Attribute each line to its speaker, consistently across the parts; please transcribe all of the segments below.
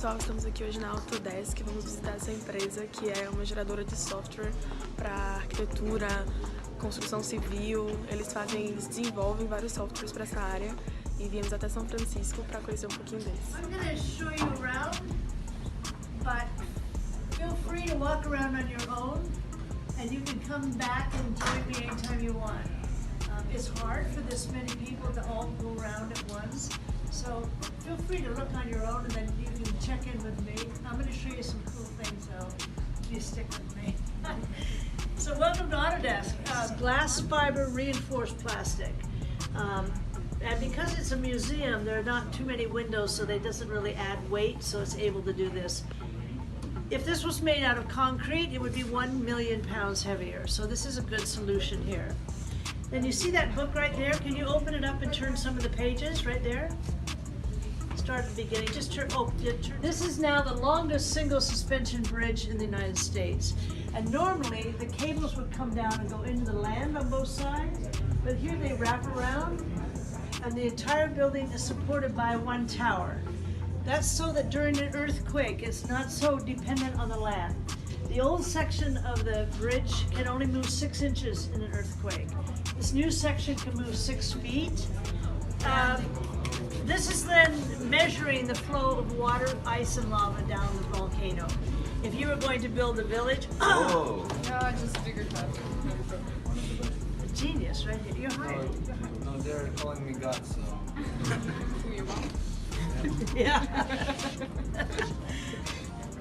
Speaker 1: pessoal, estamos aqui hoje na Autodesk, vamos visitar essa empresa que é uma geradora de software para arquitetura, construção civil. Eles desenvolvem vários softwares para essa área e viemos até São Francisco para conhecer um pouquinho deles.
Speaker 2: I'm going to show you around, but feel free to walk around on your own and you can come back and join me anytime you want. It's hard for this many people to all go around at once, so feel free to look on your own and then you can check in with me. I'm going to show you some cool things though, if you stick with me. So welcome to Autodesk. Glass fiber reinforced plastic. And because it's a museum, there are not too many windows, so that doesn't really add weight, so it's able to do this. If this was made out of concrete, it would be 1 million pounds heavier, so this is a good solution here. Then you see that book right there? Can you open it up and turn some of the pages right there? Start at the beginning. Just turn. This is now the longest single suspension bridge in the United States. And normally the cables would come down and go into the land on both sides, but here they wrap around and the entire building is supported by one tower. That's so that during an earthquake it's not so dependent on the land. The old section of the bridge can only move 6 inches in an earthquake. This new section can move 6 feet. This is then measuring the flow of water, ice, and lava down the volcano. If you were going to build a village,
Speaker 3: Oh!
Speaker 4: Yeah, I just figured that.
Speaker 2: a genius, right here. You're hired.
Speaker 3: No, they're calling me God, so.
Speaker 4: Who your mom?
Speaker 2: Yeah.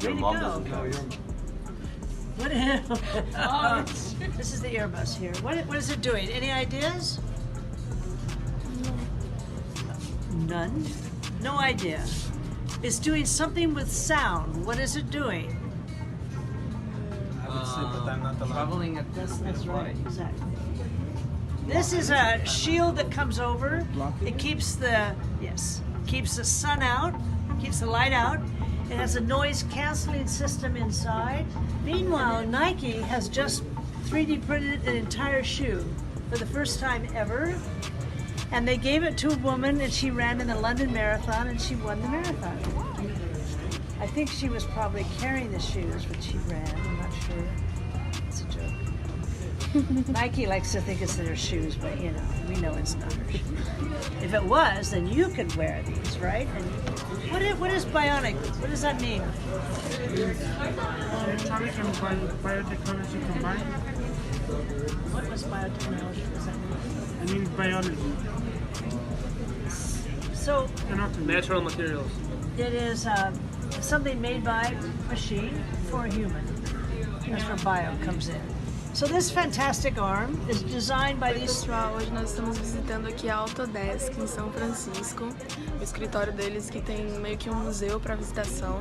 Speaker 3: Your
Speaker 2: Way to
Speaker 3: mom
Speaker 2: go.
Speaker 3: doesn't know your
Speaker 2: What? This is the Airbus here. What is it doing? Any ideas? None? No idea. It's doing something with sound. What is it doing?
Speaker 3: I would say, but I'm not allowed.
Speaker 5: Traveling at
Speaker 2: That's right, exactly. This is a shield that comes over. It keeps the sun out, keeps the light out. It has a noise canceling system inside. Meanwhile, Nike has just 3D printed an entire shoe for the first time ever. And they gave it to a woman and she ran in the London Marathon and she won the marathon. I think she was probably carrying the shoes when she ran, I'm not sure. It's a joke. Nike likes to think it's their shoes, but you know, we know it's not her shoes. If it was, then you could wear these, right? And what is bionic? What does that mean?
Speaker 6: Electronic and biotechnology combined.
Speaker 2: What was biotechnology? Does that mean?
Speaker 6: I mean biology.
Speaker 2: So
Speaker 6: Anatomy.
Speaker 5: natural materials.
Speaker 2: it is something made by machine for a human. That's where bio comes in. So this fantastic arm is designed by these.
Speaker 1: Pessoal, hoje nós estamos visitando aqui a Autodesk em São Francisco, o escritório deles que tem meio que um museu para visitação.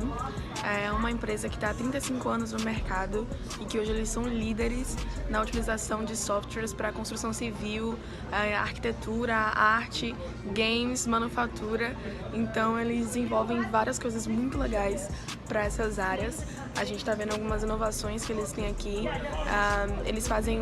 Speaker 1: É uma empresa que está há 35 anos no mercado e que hoje eles são líderes na utilização de softwares para construção civil, arquitetura, arte, games, manufatura. Então eles desenvolvem várias coisas muito legais para essas áreas. A gente está vendo algumas inovações que eles têm aqui. Eles fazem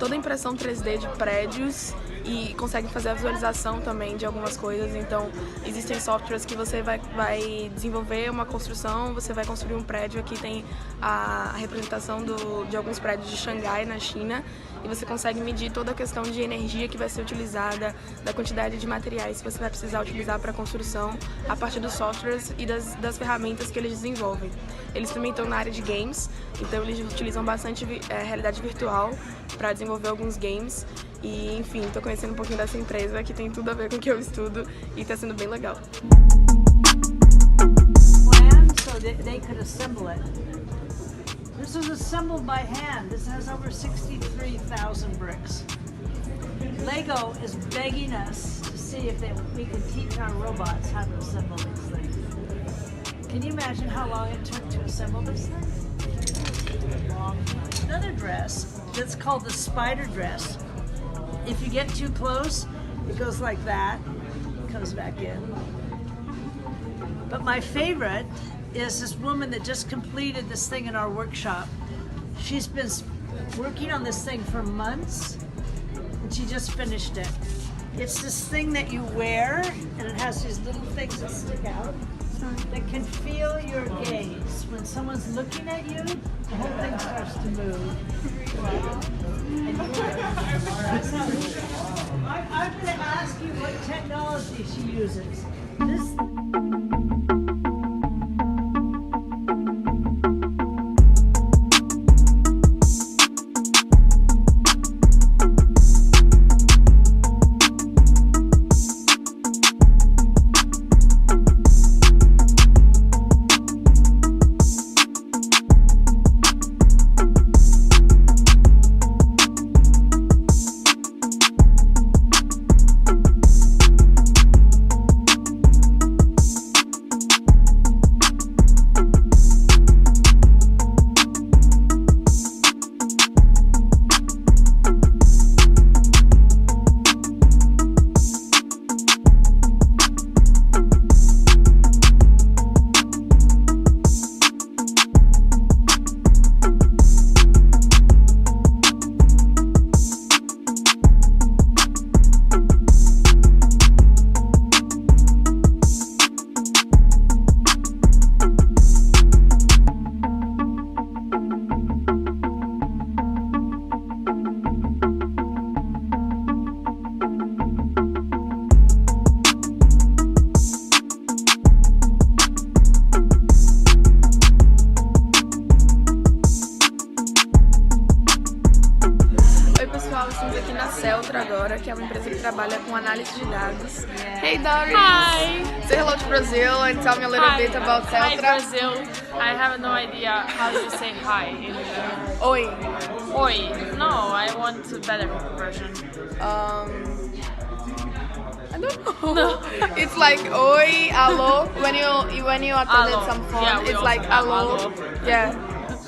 Speaker 1: toda a impressão 3D de prédios e conseguem fazer a visualização também de algumas coisas. Então, existem softwares que você vai desenvolver uma construção, você vai construir um prédio. Aqui tem a representação de alguns prédios de Xangai, na China, e você consegue medir toda a questão de energia que vai ser utilizada, da quantidade de materiais que você vai precisar utilizar para a construção, a partir dos softwares e das ferramentas que eles desenvolvem. Eles também estão na área de games, então eles utilizam bastante realidade virtual para desenvolver alguns games. E, enfim, estou conhecendo um pouquinho dessa empresa que tem tudo a ver com o que eu estudo e está sendo bem legal.
Speaker 2: Plan so that they could assemble it. This was assembled by hand. This has over 63,000 bricks. Lego is begging us to see if we can teach our robots how to assemble these things. Can you imagine how long it took to assemble this thing? Long. Another dress that's called the spider dress. If you get too close, it goes like that, comes back in. But my favorite is this woman that just completed this thing in our workshop. She's been working on this thing for months, and she just finished it. It's this thing that you wear, and it has these little things that stick out. that can feel your gaze. When someone's looking at you, the whole thing starts to move. And I'm going to ask you what technology she uses. This.
Speaker 1: Agora, que é uma empresa que trabalha com análise de dados. Hey Doris! Hi! Say hello to Brazil and tell me a little bit about Thasla.
Speaker 5: Hi Brazil! I have no idea how you say hi in
Speaker 1: Oi!
Speaker 5: Oi! No, I want a better version.
Speaker 1: I don't know. No. It's like oi, alô. When you attended some phone,
Speaker 5: yeah,
Speaker 1: it's like alô. Yeah.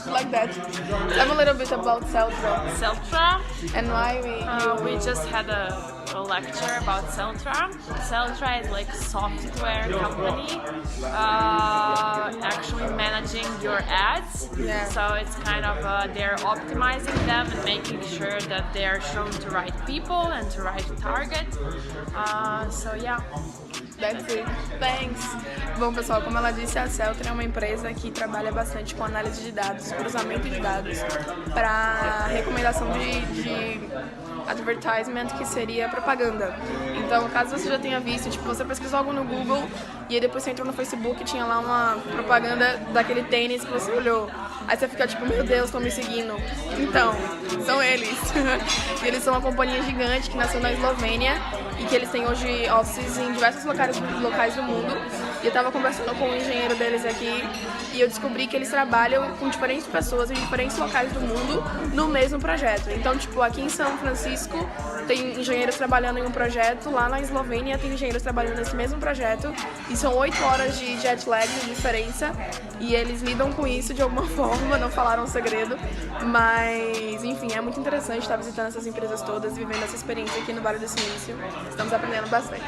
Speaker 1: Like that. Tell me a little bit about Thasla.
Speaker 5: Thasla?
Speaker 1: And why
Speaker 5: we just had a lecture about Thasla. Thasla is like software company actually managing your ads.
Speaker 1: Yeah.
Speaker 5: So it's kind of they're optimizing them and making sure that they are shown to right people and to right target. So yeah.
Speaker 1: That's it. Thanks. Bom, pessoal, como ela disse, a Thasla é uma empresa que trabalha bastante com análise de dados, cruzamento de dados, para recomendação de advertisement, que seria propaganda. Então, caso você já tenha visto, tipo, você pesquisou algo no Google e aí depois você entrou no Facebook e tinha lá uma propaganda daquele tênis que você olhou. Aí você fica tipo, meu Deus, estão me seguindo. Então, são eles. E eles são uma companhia gigante que nasceu na Eslovênia e que eles têm hoje offices em diversos locais do mundo. E eu tava conversando com um engenheiro deles aqui e eu descobri que eles trabalham com diferentes pessoas em diferentes locais do mundo no mesmo projeto. Então, tipo, aqui em São Francisco tem engenheiros trabalhando em um projeto, lá na Eslovênia tem engenheiros trabalhando nesse mesmo projeto e são 8 horas de jet lag de diferença e eles lidam com isso de alguma forma, não falaram o segredo, mas enfim, é muito interessante estar visitando essas empresas todas e vivendo essa experiência aqui no Vale do Silício. Estamos aprendendo bastante.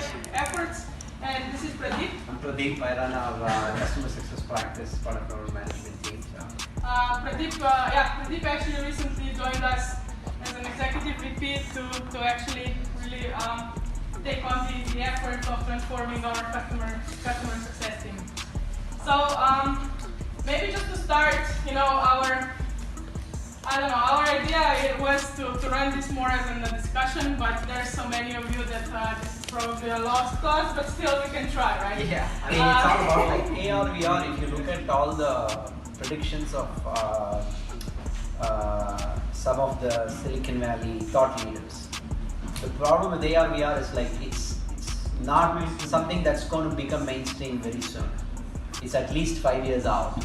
Speaker 7: And this is Pradeep.
Speaker 8: I'm Pradeep. I run our customer success practice, part of our management team.
Speaker 7: Pradeep actually recently joined us as an executive VP to actually really take on the effort of transforming our customer success team. So maybe just to start, our idea was to run this more as a discussion, but there's so many of you that this is probably a lost cause, but still we can try, right?
Speaker 8: Yeah, I mean it's all about like AR, VR. If you look at all the predictions of some of the Silicon Valley thought leaders, the problem with AR, VR is like it's not something that's going to become mainstream very soon. It's at least 5 years out,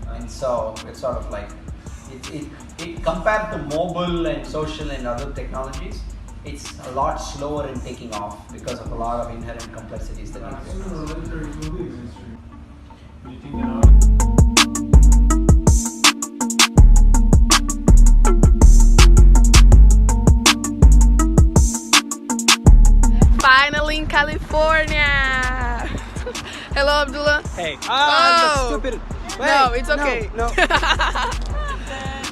Speaker 8: and so it's sort of like it compared to mobile and social and other technologies, it's a lot slower in taking off because of a lot of inherent complexities that
Speaker 1: Finally in California! Hello, Abdullah.
Speaker 3: Hey.
Speaker 1: That's
Speaker 3: stupid. Wait,
Speaker 1: no, it's okay.
Speaker 3: No.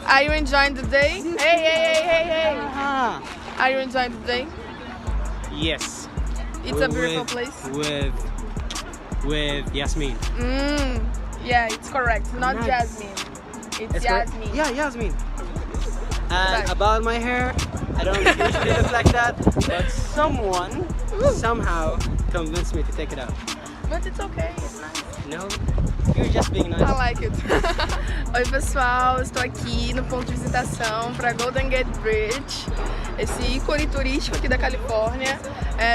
Speaker 1: Are you enjoying the day? Hey. Are you enjoying the day?
Speaker 3: Yes.
Speaker 1: It's a beautiful place.
Speaker 3: With
Speaker 9: with Yasmim.
Speaker 1: Yeah, it's correct. Not
Speaker 9: Nice.
Speaker 1: Jasmine. It's
Speaker 9: correct?
Speaker 1: Yasmim.
Speaker 9: Yeah, Yasmim. And
Speaker 1: Right.
Speaker 9: about my hair, I don't usually look like that, but someone somehow convinced me to take it out.
Speaker 1: But it's okay, it's nice.
Speaker 9: No, you're just being nice.
Speaker 1: I like it. Oi pessoal, estou aqui no ponto de visitação para Golden Gate Bridge, esse ícone turístico aqui da Califórnia.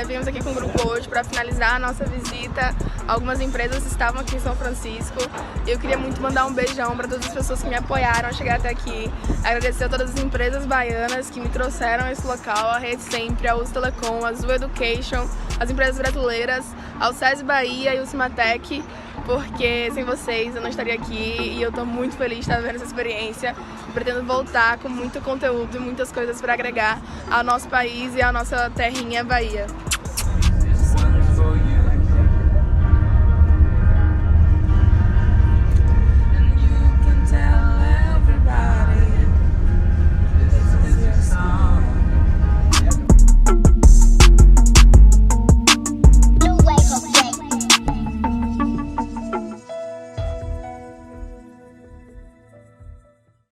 Speaker 1: Viemos aqui com um grupo hoje para finalizar a nossa visita. Algumas empresas estavam aqui em São Francisco e eu queria muito mandar um beijão para todas as pessoas que me apoiaram a chegar até aqui. Agradecer a todas as empresas baianas que me trouxeram a esse local, a Rede Sempre, a Uso Telecom, a Azul Education, as empresas brasileiras, ao SESI Bahia e o Cimatec, porque sem vocês eu não estaria aqui e eu estou muito feliz de estar vivendo essa experiência. Pretendo voltar com muito conteúdo e muitas coisas para agregar ao nosso país e à nossa terrinha Bahia.